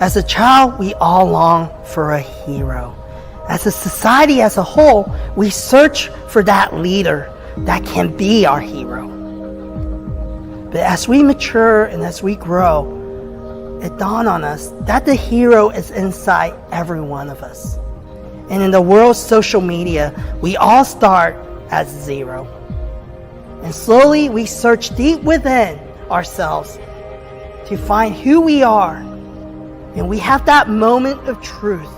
As a child, we all long for a hero. As a society as a whole, we search for that leader that can be our hero. But as we mature and as we grow, it dawned on us that the hero is inside every one of us. And in the world's social media, we all start at zero. And slowly we search deep within ourselves to find who we are. And we have that moment of truth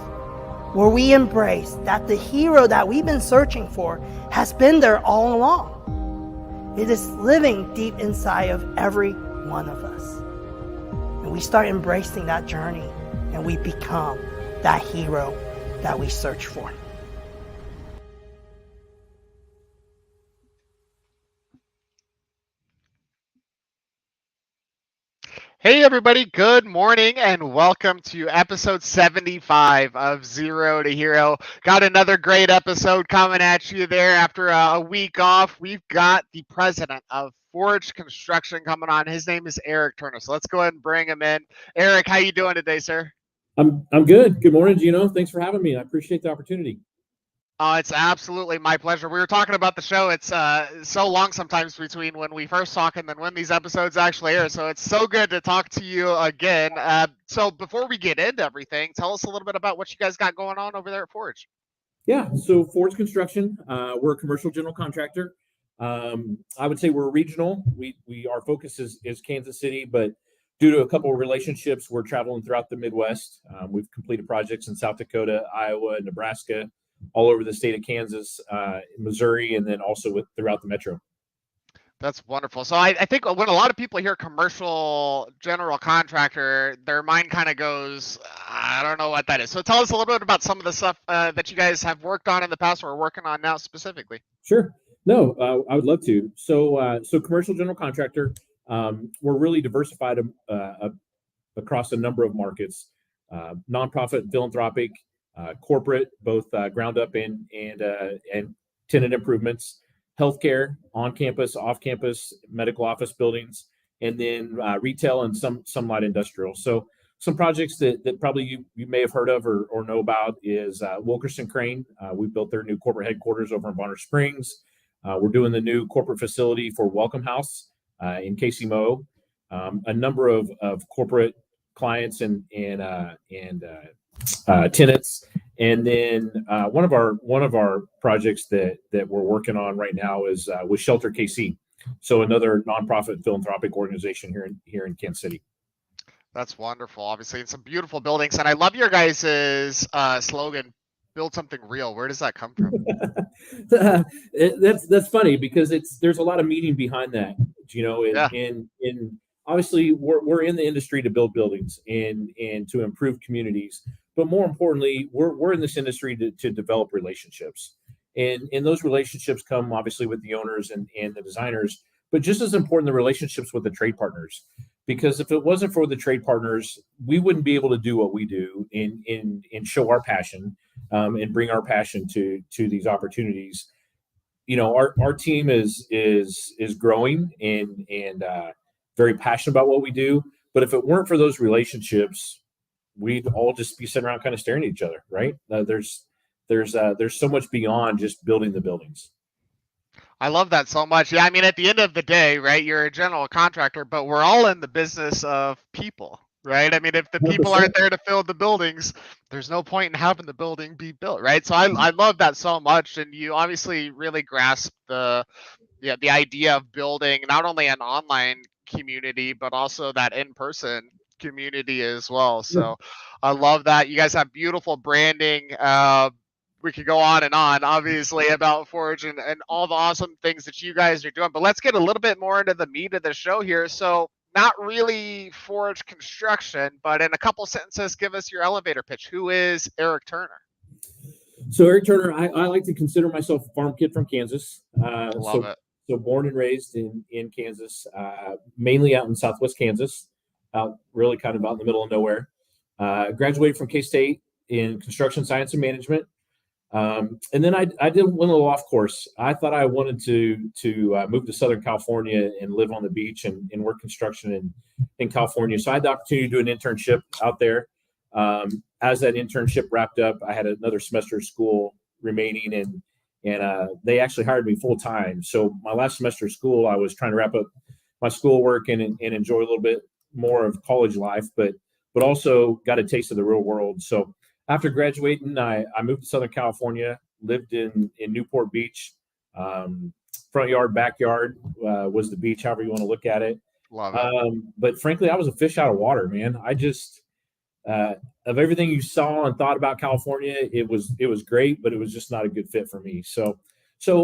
where we embrace that the hero that we've been searching for has been there all along. It is living deep inside of every one of us. And we start embracing that journey and we become that hero that we search for. Hey everybody, good morning and welcome to episode 75 of Zero to Hero. Got another great episode coming at you there after a week off. We've got the president of Forge Construction coming on. His name is Eric Turner. So let's go ahead and bring him in. Eric, how you doing today, sir? I'm good. Good morning, Gino. Thanks for having me. I appreciate the opportunity. It's absolutely my pleasure. We were talking about the show. It's so long sometimes between when we first talk and then when these episodes actually air. So it's so good to talk to you again. So before we get into everything, tell us a little bit about what you guys got going on over there at Forge. Yeah, so Forge Construction, we're a commercial general contractor. I would say we're regional. Our focus is Kansas City, but due to a couple of relationships, we're traveling throughout the Midwest. We've completed projects in South Dakota, Iowa, Nebraska, all over the state of Kansas, Missouri, and then also throughout the metro. That's wonderful. So I think when a lot of people hear commercial general contractor, their mind kind of goes, I don't know what that is. So tell us a little bit about some of the stuff that you guys have worked on in the past or are working on now specifically. Sure. No, I would love to. So commercial general contractor, we're really diversified across a number of markets, nonprofit, philanthropic, corporate, both ground up and tenant improvements, healthcare, on campus, off campus, medical office buildings, and then retail and some light industrial. So some projects that probably you may have heard of or know about is Wilkerson Crane. We built their new corporate headquarters over in Bonner Springs. We're doing the new corporate facility for Welcome House in KCMO. A number of corporate clients and tenants, and then one of our projects that we're working on right now is with Shelter KC, so another nonprofit philanthropic organization here in Kansas City. That's wonderful. Obviously, in some beautiful buildings, and I love your guys' slogan, "Build something real." Where does that come from? That's funny because there's a lot of meaning behind that, and obviously we're in the industry to build buildings and to improve communities, but more importantly, we're in this industry to develop relationships, and those relationships come obviously with the owners and the designers, but just as important, the relationships with the trade partners. Because if it wasn't for the trade partners, we wouldn't be able to do what we do and show our passion and bring our passion to these opportunities. Our team is growing and very passionate about what we do. But if it weren't for those relationships, we'd all just be sitting around kind of staring at each other, right? There's so much beyond just building the buildings. I love that so much. Yeah, I mean, at the end of the day, right, you're a general contractor, but we're all in the business of people, right? I mean, if the people 100%. aren't there to fill the buildings, there's no point in having the building be built, right? So I love that so much, and you obviously really grasp the idea of building not only an online community, but also that in-person community as well. So I love that. You guys have beautiful branding. We could go on and on, obviously, about Forge and all the awesome things that you guys are doing. But let's get a little bit more into the meat of the show here. So not really Forge Construction, but in a couple sentences, give us your elevator pitch. Who is Eric Turner? So Eric Turner, I like to consider myself a farm kid from Kansas. Love it. So born and raised in Kansas, mainly out in Southwest Kansas, really kind of out in the middle of nowhere. Graduated from K-State in construction science and management. And then I did win a little off course. I thought I wanted to move to Southern California and live on the beach and work construction in California. So I had the opportunity to do an internship out there. As that internship wrapped up, I had another semester of school remaining, and they actually hired me full time. So my last semester of school, I was trying to wrap up my schoolwork and enjoy a little bit more of college life, but also got a taste of the real world. So after graduating, I moved to Southern California, lived in Newport Beach. Front yard, backyard was the beach, however you want to look at it. Love it. But frankly, I was a fish out of water, man. I just of everything you saw and thought about California, it was great, but it was just not a good fit for me. So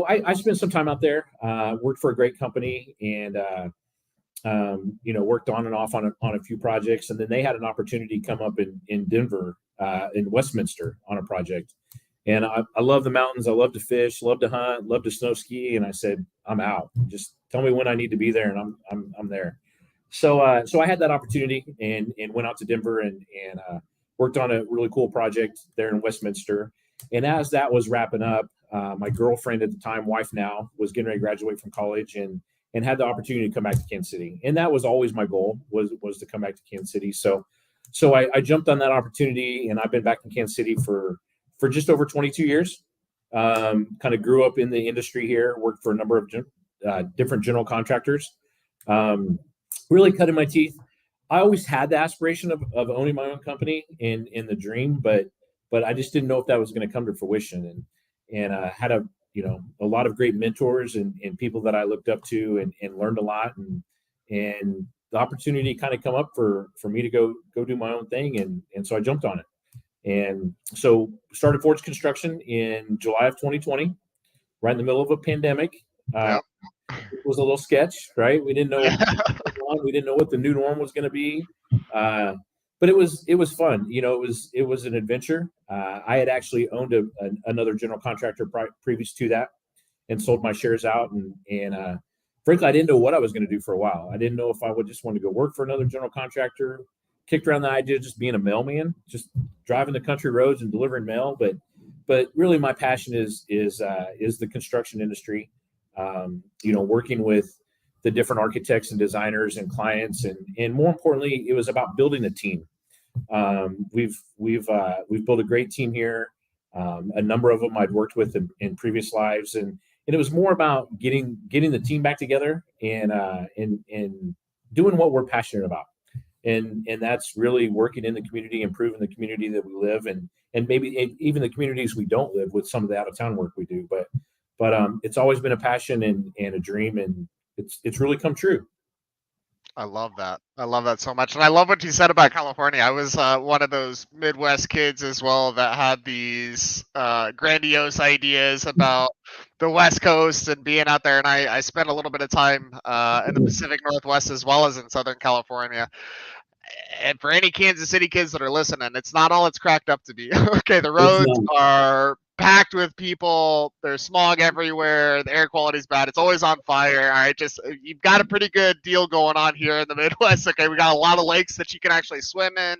I spent some time out there, worked for a great company, and worked on and off on a few projects, and then they had an opportunity come up in Denver, in Westminster, on a project. And I love the mountains. I love to fish, love to hunt, love to snow ski. And I said, I'm out. Just tell me when I need to be there, and I'm there. So I had that opportunity and went out to Denver and worked on a really cool project there in Westminster. And as that was wrapping up, my girlfriend at the time, wife now, was getting ready to graduate from college and had the opportunity to come back to Kansas City. And that was always my goal, was to come back to Kansas City. So I jumped on that opportunity, and I've been back in Kansas City for just over 22 years. Kind of grew up in the industry here, worked for a number of different general contractors, really cutting my teeth. I always had the aspiration of owning my own company in the dream, but I just didn't know if that was going to come to fruition. And had a lot of great mentors and people that I looked up to and learned a lot. And the opportunity kind of come up for me to go do my own thing. And so I jumped on it. And so started Forge Construction in July of 2020, right in the middle of a pandemic. It was a little sketch, right? We didn't know what the new norm was going to be, but it was fun. It was an adventure. I had actually owned another general contractor previous to that, and sold my shares out. And frankly, I didn't know what I was going to do for a while. I didn't know if I would just want to go work for another general contractor. Kicked around the idea of just being a mailman, just driving the country roads and delivering mail. But really, my passion is the construction industry. Working with the different architects and designers and clients, and more importantly, it was about building a team. We've built a great team here. A number of them I'd worked with in previous lives, and it was more about getting the team back together and doing what we're passionate about. And that's really working in the community, improving the community that we live in, and maybe even the communities we don't live with some of the out of town work we do. But it's always been a passion and a dream, and it's really come true. I love that. I love that so much. And I love what you said about California. I was one of those Midwest kids as well that had these grandiose ideas about the West Coast and being out there. And I spent a little bit of time in the Pacific Northwest as well as in Southern California. And for any Kansas City kids that are listening, it's not all it's cracked up to be. Okay, the roads are packed with people. There's smog everywhere. The air quality is bad. It's always on fire. All right, just you've got a pretty good deal going on here in the Midwest. Okay, we got a lot of lakes that you can actually swim in.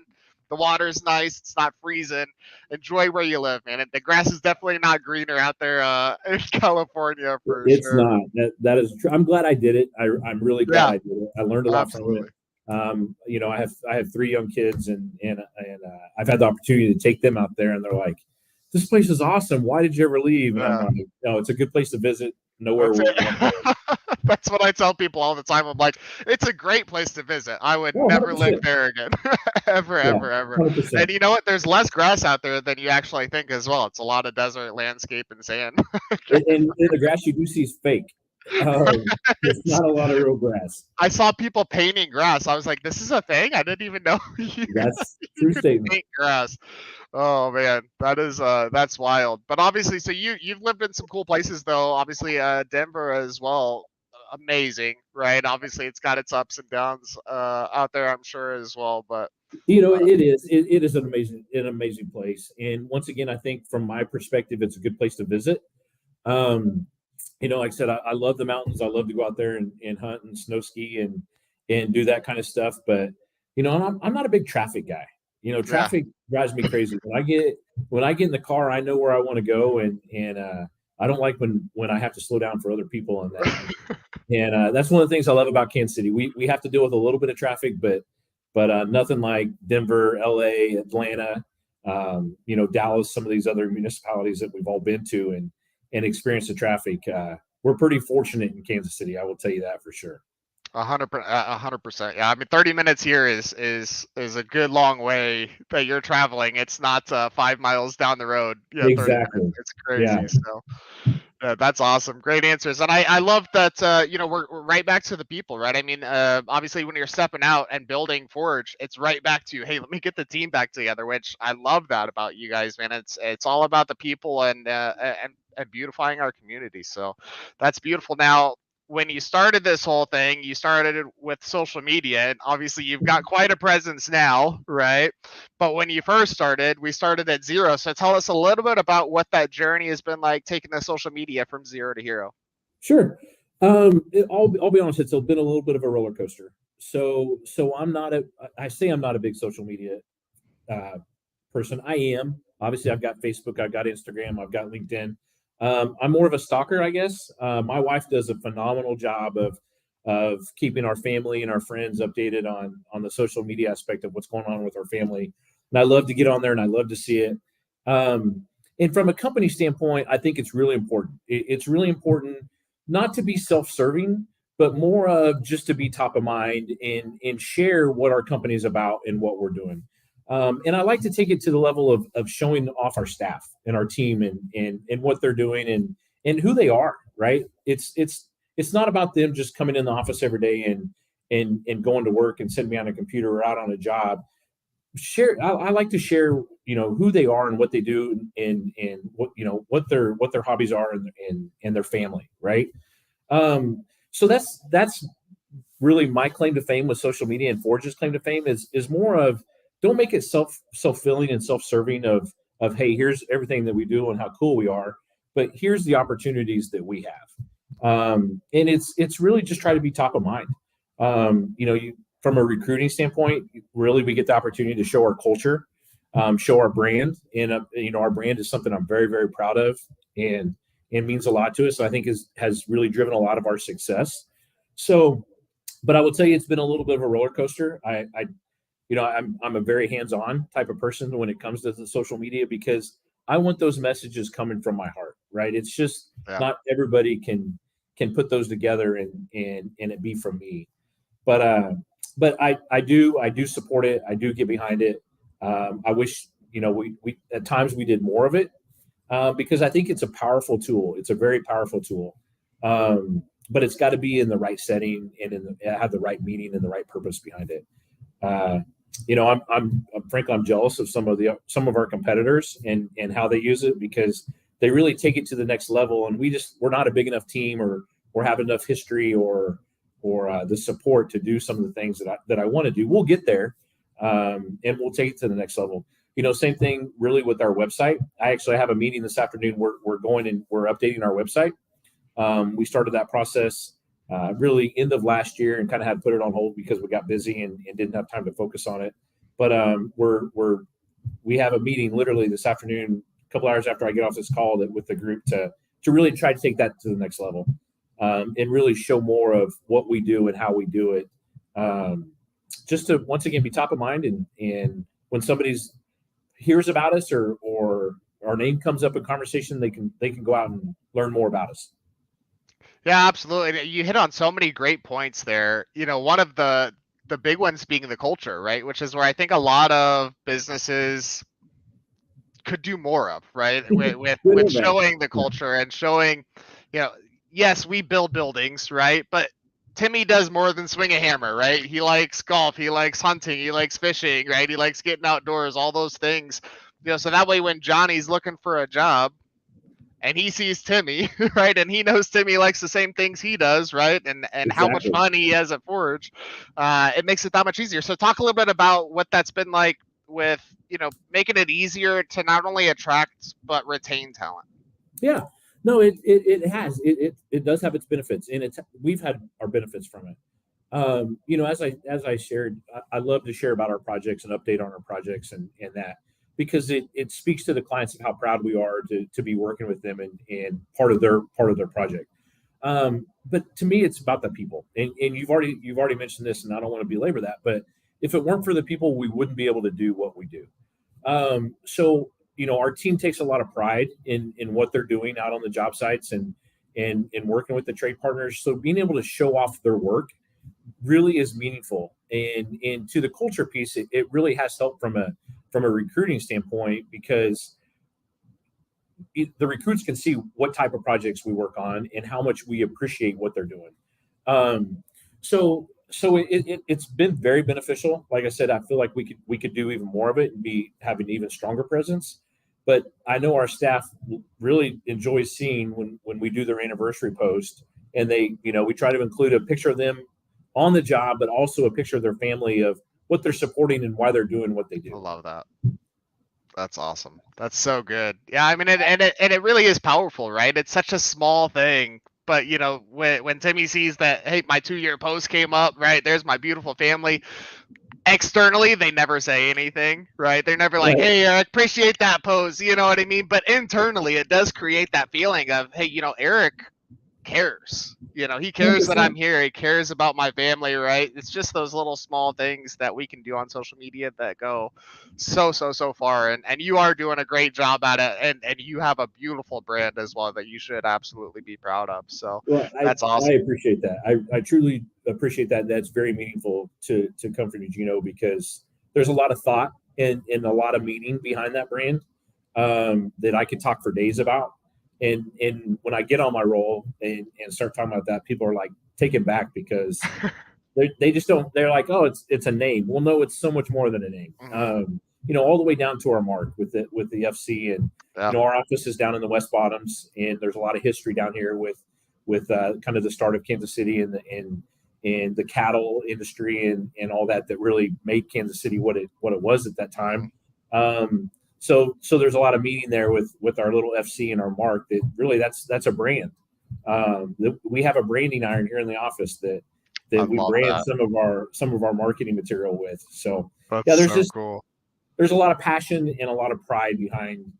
The water's nice. It's not freezing. Enjoy where you live, man. And the grass is definitely not greener out there in California for sure. It's not. That is true. I'm glad I did it. I'm really glad I did it. I learned a lot from it. I have 3 young kids, and I've had the opportunity to take them out there, and they're like, "This place is awesome. Why did you ever leave?" And I'm like, "No, it's a good place to visit. Nowhere." That's what I tell people all the time. I'm like, it's a great place to visit. I would never live there again, ever. 100%. And you know what? There's less grass out there than you actually think as well. It's a lot of desert landscape and sand. and the grass you do see is fake. It's not a lot of real grass. I saw people painting grass. I was like, this is a thing? I didn't even know. That's true statement. Paint grass. Oh man, that's wild. But obviously, so you've lived in some cool places though. Obviously, Denver as well. Amazing, right? Obviously, it's got its ups and downs out there, I'm sure as well. But it is an amazing place. And once again, I think from my perspective, it's a good place to visit. Like I said, I love the mountains. I love to go out there and hunt and snow ski and do that kind of stuff. But I'm not a big traffic guy. Traffic drives me crazy. When I get in the car, I know where I want to go, and I don't like when I have to slow down for other people and that. And that's one of the things I love about Kansas City. We have to deal with a little bit of traffic, but but nothing like Denver, LA, Atlanta, Dallas, some of these other municipalities that we've all been to and experienced the traffic. We're pretty fortunate in Kansas City. I will tell you that for sure. 100%. Yeah, I mean, 30 minutes here is a good long way that you're traveling. It's not 5 miles down the road. Yeah, 30 Exactly. minutes. It's crazy. Yeah. So that's awesome. Great answers. And I love that, we're right back to the people, right? I mean, obviously when you're stepping out and building Forge, it's right back to, hey, let me get the team back together, which I love that about you guys, man. It's all about the people and beautifying our community. So that's beautiful. Now, when you started this whole thing, you started it with social media, and obviously you've got quite a presence now, right? But when you first started, we started at zero. So tell us a little bit about what that journey has been like, taking the social media from zero to hero. Sure. I'll be honest, it's been a little bit of a roller coaster. So I'm not a big social media person. I am. Obviously, I've got Facebook, I've got Instagram, I've got LinkedIn. I'm more of a stalker, I guess. My wife does a phenomenal job of keeping our family and our friends updated on the social media aspect of what's going on with our family. And I love to get on there and I love to see it. And from a company standpoint, I think it's really important. It's really important not to be self-serving, but more of just to be top of mind and share what our company is about and what we're doing. And I like to take it to the level of showing off our staff and our team and what they're doing and who they are, right? It's not about them just coming in the office every day and going to work and sitting behind a computer or out on a job. I like to share, who they are and what they do and what their hobbies are and their family, right? So that's really my claim to fame with social media, and Forge's claim to fame is more of, don't make it self-filling and self-serving of hey, here's everything that we do and how cool we are, but here's the opportunities that we have. And it's really just try to be top of mind. From a recruiting standpoint, really we get the opportunity to show our culture, show our brand, and our brand is something I'm very, very proud of, and it means a lot to us. I think has really driven a lot of our success. So, but I will tell you, it's been a little bit of a roller coaster. I'm a very hands-on type of person when it comes to the social media, because I want those messages coming from my heart, right? It's just not everybody can put those together and it be from me. But I do support it. I do get behind it. I wish, we at times we did more of it, because I think it's a powerful tool. It's a very powerful tool. But it's got to be in the right setting and have the right meaning and the right purpose behind it. I'm frankly, I'm jealous of some of our competitors and how they use it, because they really take it to the next level. And we're not a big enough team or have enough history or the support to do some of the things that I want to do. We'll get there, and we'll take it to the next level. Same thing really with our website. I actually have a meeting this afternoon. We're going and we're updating our website. We started that process really end of last year and kind of had to put it on hold because we got busy and didn't have time to focus on it. But we have a meeting literally this afternoon, a couple hours after I get off this call, with the group to really try to take that to the next level, and really show more of what we do and how we do it, just to once again be top of mind, and when somebody's hears about us or our name comes up in conversation, they can go out and learn more about us. Yeah, absolutely. You hit on so many great points there. One of the big ones being the culture, right? Which is where I think a lot of businesses could do more of, right? With showing the culture and showing, yes, we build buildings, right? But Timmy does more than swing a hammer, right? He likes golf, he likes hunting, he likes fishing, right? He likes getting outdoors, all those things. So that way when Johnny's looking for a job, and he sees Timmy, right? And he knows Timmy likes the same things he does, right? And exactly. How much fun he has at Forge, it makes it that much easier. So talk a little bit about what that's been like with, making it easier to not only attract, but retain talent. Yeah, no, it has, it does have its benefits, and we've had our benefits from it. As I shared, I love to share about our projects and update on our projects and that, because it speaks to the clients of how proud we are to be working with them and part of their project. But to me, it's about the people. And you've already mentioned this, and I don't want to belabor that, but if it weren't for the people, we wouldn't be able to do what we do. So, our team takes a lot of pride in what they're doing out on the job sites and working with the trade partners. So being able to show off their work really is meaningful. And to the culture piece, it really has helped from a recruiting standpoint, because the recruits can see what type of projects we work on and how much we appreciate what they're doing. So it's been very beneficial. Like I said, I feel like we could do even more of it and have an even stronger presence. But I know our staff really enjoys seeing when we do their anniversary post, and we try to include a picture of them on the job, but also a picture of their family, of what they're supporting and why they're doing what they do. I love that. That's awesome. That's so good. Yeah, I mean, it really is powerful, right? It's such a small thing, but when Timmy sees that, hey, my 2-year post came up, right? There's my beautiful family. Externally, they never say anything, right? They're never like, hey, I appreciate that post, you know what I mean? But internally, it does create that feeling of, hey, Eric cares. He cares that I'm here. He cares about my family, right? It's just those little small things that we can do on social media that go so far. And you are doing a great job at it. And you have a beautiful brand as well that you should absolutely be proud of. So that's awesome. I appreciate that. I truly appreciate that. That's very meaningful to come from you, because there's a lot of thought and a lot of meaning behind that brand that I could talk for days about. And when I get on my roll and start talking about that, people are like taken back, because they just don't. They're like, oh, it's a name. Well, no, it's so much more than a name. All the way down to our mark with the FC, and our office is down in the West Bottoms, and there's a lot of history down here with kind of the start of Kansas City and the cattle industry and all that really made Kansas City what it was at that time. So there's a lot of meaning there with our little FC and our mark. That really that's a brand. We have a branding iron here in the office that we brand some of our marketing material with. So there's cool. There's a lot of passion and a lot of pride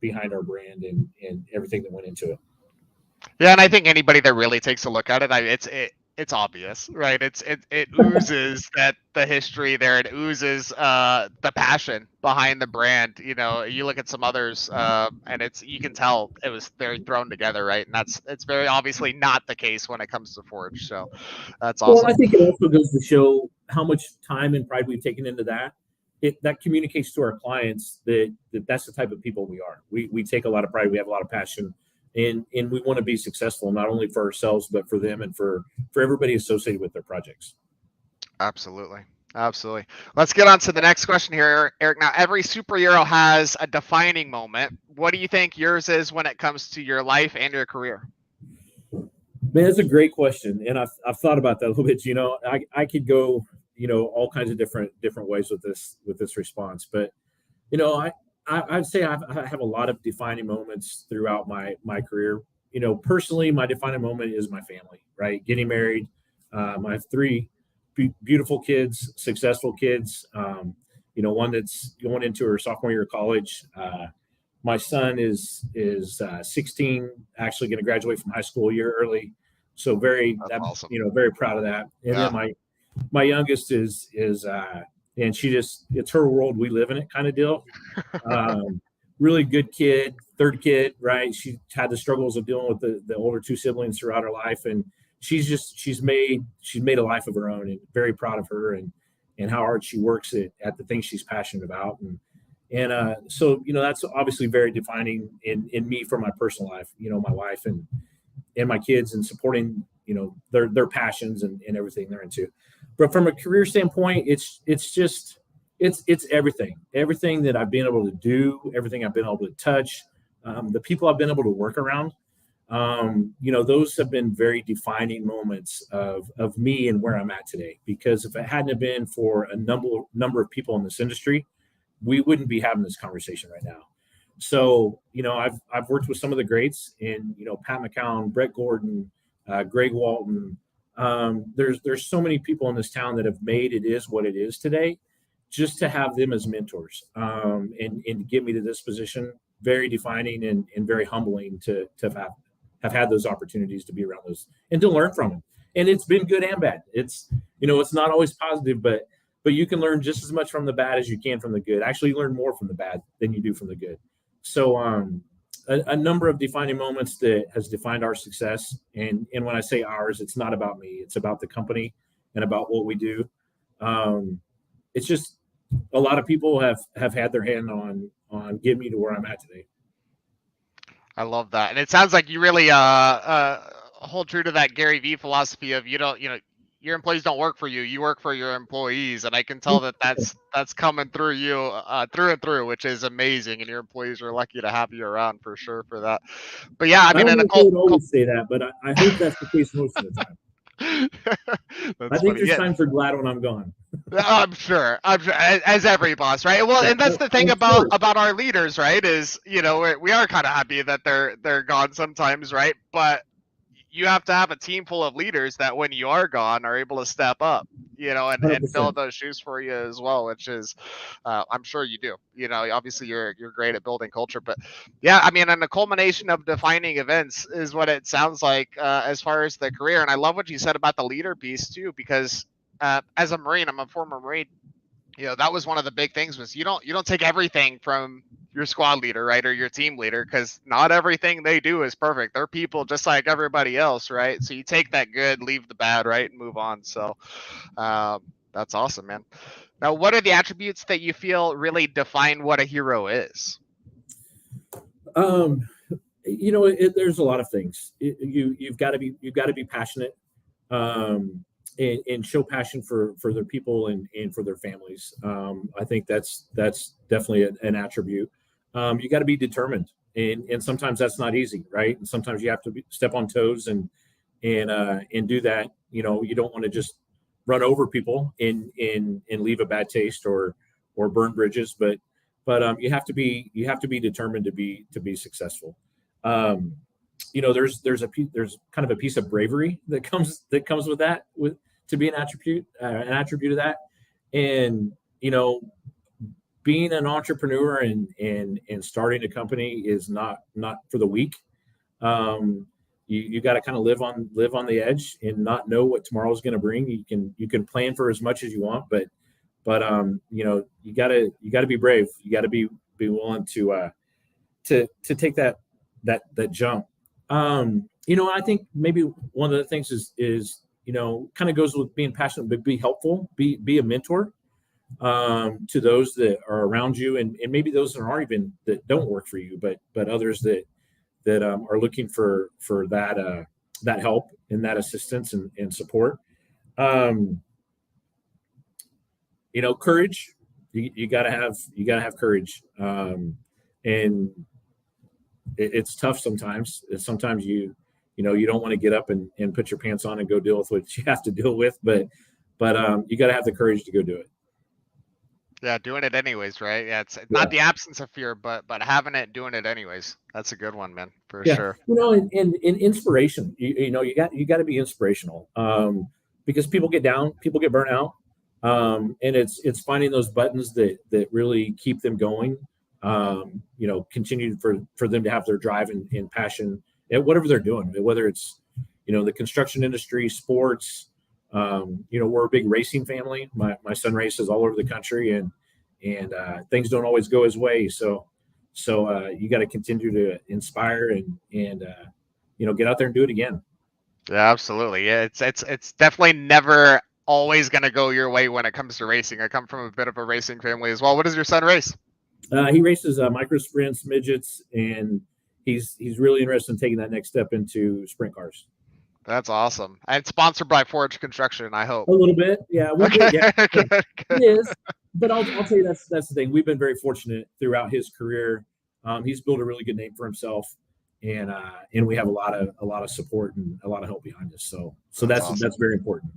behind our brand and everything that went into it. Yeah, and I think anybody that really takes a look at it, it's obvious, right? It oozes that the history there. It oozes the passion behind the brand. You look at some others, and you can tell it was very thrown together, right? And it's very obviously not the case when it comes to Forge. So that's awesome. Well, I think it also goes to show how much time and pride we've taken into that. That communicates to our clients that's the type of people we are. We take a lot of pride. We have a lot of passion. And we want to be successful, not only for ourselves, but for them and for everybody associated with their projects. Absolutely. Let's get on to the next question here, Eric. Now, every superhero has a defining moment. What do you think yours is when it comes to your life and your career? Man, that's a great question. And I've thought about that a little bit. I could go, all kinds of different ways with this response. But, I'd say I have a lot of defining moments throughout my career. Personally, my defining moment is my family, right? Getting married. I have 3 beautiful kids, successful kids. One that's going into her sophomore year of college. My son is 16, actually going to graduate from high school a year early. So awesome. Very proud of that. And then my youngest is and it's her world, we live in it kind of deal. Really good kid, 3rd kid, right? She had the struggles of dealing with the older 2 siblings throughout her life. And she's made a life of her own, and very proud of her and how hard she works at the things she's passionate about. And so, that's obviously very defining in me for my personal life, my wife and my kids, and supporting, their passions and everything they're into. But from a career standpoint, it's everything that I've been able to do, everything I've been able to touch, the people I've been able to work around. Those have been very defining moments of me and where I'm at today. Because if it hadn't have been for a number of people in this industry, we wouldn't be having this conversation right now. So, I've worked with some of the greats, and Pat McCown, Brett Gordon, Greg Walton. There's so many people in this town that have made it is what it is today. Just to have them as mentors and get me to this position, very defining and very humbling to have had those opportunities to be around those and to learn from them. And it's been good and bad. It's it's not always positive, but but you can learn just as much from the bad as you can from the good. Actually, you learn more from the bad than you do from the good. So a number of defining moments that has defined our success. And when I say ours, it's not about me. It's about the company and about what we do. It's just a lot of people have had their hand on getting me to where I'm at today. I love that. And it sounds like you really hold true to that Gary Vee philosophy of your employees don't work for you, you work for your employees. And I can tell that that's coming through you through and through, which is amazing. And your employees are lucky to have you around for sure for that. But yeah, I mean, I don't always say that, but I hope that's the case most of the time. I think there's times they're glad when I'm gone. I'm sure, as every boss, right? Well, and that's the thing about our leaders, right? Is we are kind of happy that they're gone sometimes, right? But you have to have a team full of leaders that when you are gone are able to step up, and fill those shoes for you as well, which is, I'm sure you do. Obviously you're great at building culture, but yeah, I mean, and the culmination of defining events is what it sounds like as far as the career. And I love what you said about the leader piece too, because as a Marine, I'm a former Marine. That was one of the big things was you don't take everything from your squad leader, right, or your team leader, because not everything they do is perfect. They're people just like everybody else, right? So you take that good, leave the bad, right, and move on. So that's awesome, man. Now, what are the attributes that you feel really define what a hero is? There's a lot of things. You've got to be passionate. And show passion for their people and for their families. I think that's definitely an attribute. You got to be determined, and sometimes that's not easy, right? And sometimes you have to step on toes and do that. You don't want to just run over people and leave a bad taste or burn bridges, but you have to be determined to be successful. There's kind of a piece of bravery that comes with that, to be an attribute of that. And being an entrepreneur and starting a company is not for the weak. You got to kind of live on the edge and not know what tomorrow's going to bring. You can plan for as much as you want, but you got to be brave. You got to be willing to take that jump. I think maybe one of the things is kind of goes with being passionate, but be helpful, be a mentor to those that are around you, and maybe those that aren't even, that don't work for you, but others that are looking for that help and that assistance and support. Courage. You gotta have courage. And it's tough sometimes. Sometimes you don't want to get up and put your pants on and go deal with what you have to deal with, but you got to have the courage to go do it. Yeah, doing it anyways, right? Yeah, it's not the absence of fear, but having it, doing it anyways. That's a good one, man, for sure. And inspiration. You got to be inspirational, because people get down, people get burnt out, and it's finding those buttons that really keep them going. Continue for them to have their drive and passion at whatever they're doing, whether it's, the construction industry, sports. We're a big racing family. My son races all over the country, and things don't always go his way. So you got to continue to inspire and get out there and do it again. Yeah, absolutely. Yeah, it's definitely never always going to go your way when it comes to racing. I come from a bit of a racing family as well. What does your son race? He races micro sprints, midgets, and he's really interested in taking that next step into sprint cars. That's awesome. And sponsored by Forge Construction, I hope. A little bit, yeah. Good. It is. But I'll tell you, that's the thing. We've been very fortunate throughout his career. He's built a really good name for himself, and we have a lot of support and a lot of help behind us. So that's awesome. That's very important.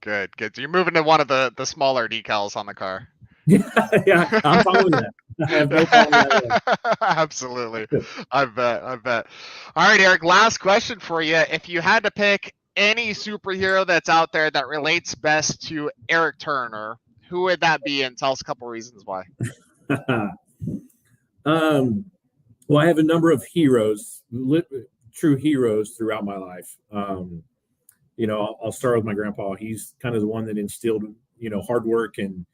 Good. So you're moving to one of the smaller decals on the car. Yeah, I'm following that. I have no problem with that. Absolutely. I bet. All right, Eric, last question for you. If you had to pick any superhero that's out there that relates best to Eric Turner, who would that be? And tell us a couple reasons why. Well, I have a number of heroes, true heroes throughout my life. I'll start with my grandpa. He's kind of the one that instilled hard work and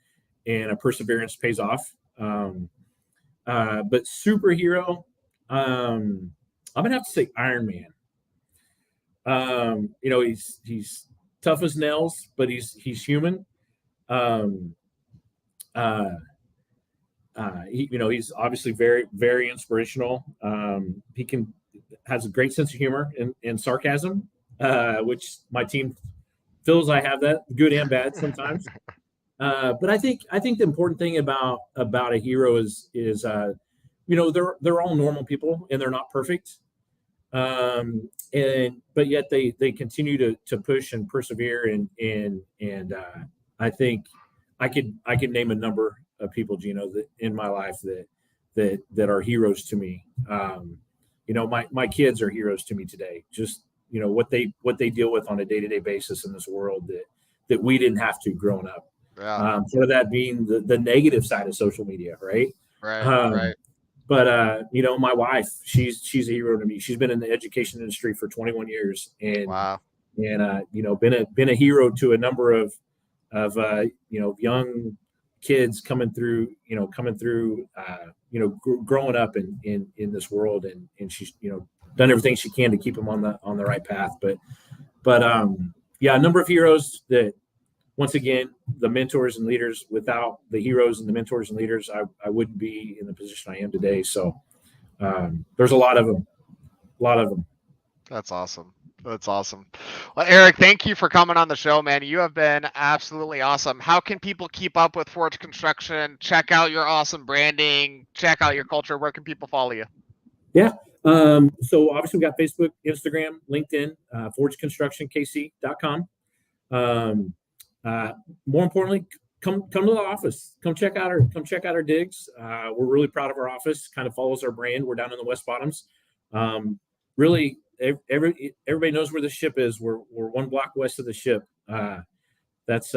a perseverance pays off. But superhero, I'm gonna have to say Iron Man. He's tough as nails, but he's human. He's obviously very, very inspirational. He has a great sense of humor and sarcasm, which my team feels I have that, good and bad sometimes. But I think the important thing about a hero is they're all normal people and they're not perfect. But yet they continue to push and persevere and I think I could name a number of people, Gino, that in my life that are heroes to me. My kids are heroes to me today. Just what they deal with on a day-to-day basis in this world that we didn't have to growing up. Yeah. Part of that being the negative side of social media, right? Right. But my wife, she's a hero to me. She's been in the education industry for 21 years, and wow. And been a hero to a number of young kids coming through growing up in this world, and she's done everything she can to keep them on the right path. But a number of heroes that, once again, the mentors and leaders. Without the heroes and the mentors and leaders, I wouldn't be in the position I am today. So there's a lot of them. That's awesome. Well, Eric, thank you for coming on the show, man. You have been absolutely awesome. How can people keep up with Forge Construction? Check out your awesome branding. Check out your culture. Where can people follow you? Yeah. So obviously we got Facebook, Instagram, LinkedIn, forgeconstructionkc.com. More importantly, come to the office. Come check out our digs. We're really proud of our office. Kind of follows our brand. We're down in the West Bottoms. Really, everybody knows where the ship is. We're one block west of the ship. That's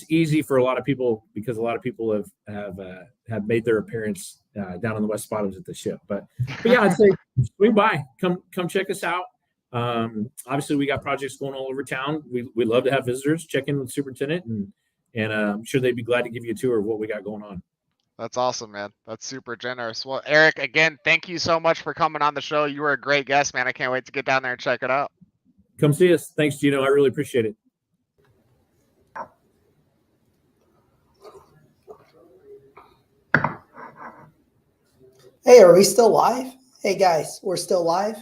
easy for a lot of people because a lot of people have made their appearance down in the West Bottoms at the ship. But yeah, I'd say swing by, come check us out. Obviously we got projects going all over town. We love to have visitors check in with the superintendent, and I'm sure they'd be glad to give you a tour of what we got going on. That's awesome, man. That's super generous. Well, Eric, again, thank you so much for coming on the show. You were a great guest, man. I can't wait to get down there and check it out. Come see us. Thanks, Gino. I really appreciate it. Hey, are we still live? Hey guys, we're still live.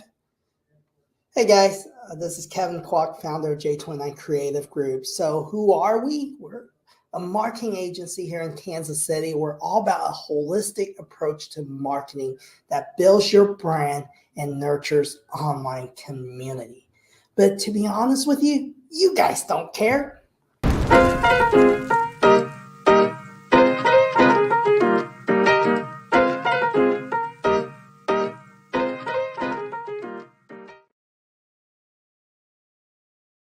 Hey guys, this is Kevin Kwok, founder of J29 Creative Group. So who are we? We're a marketing agency here in Kansas City. We're all about a holistic approach to marketing that builds your brand and nurtures online community. But to be honest with you, you guys don't care.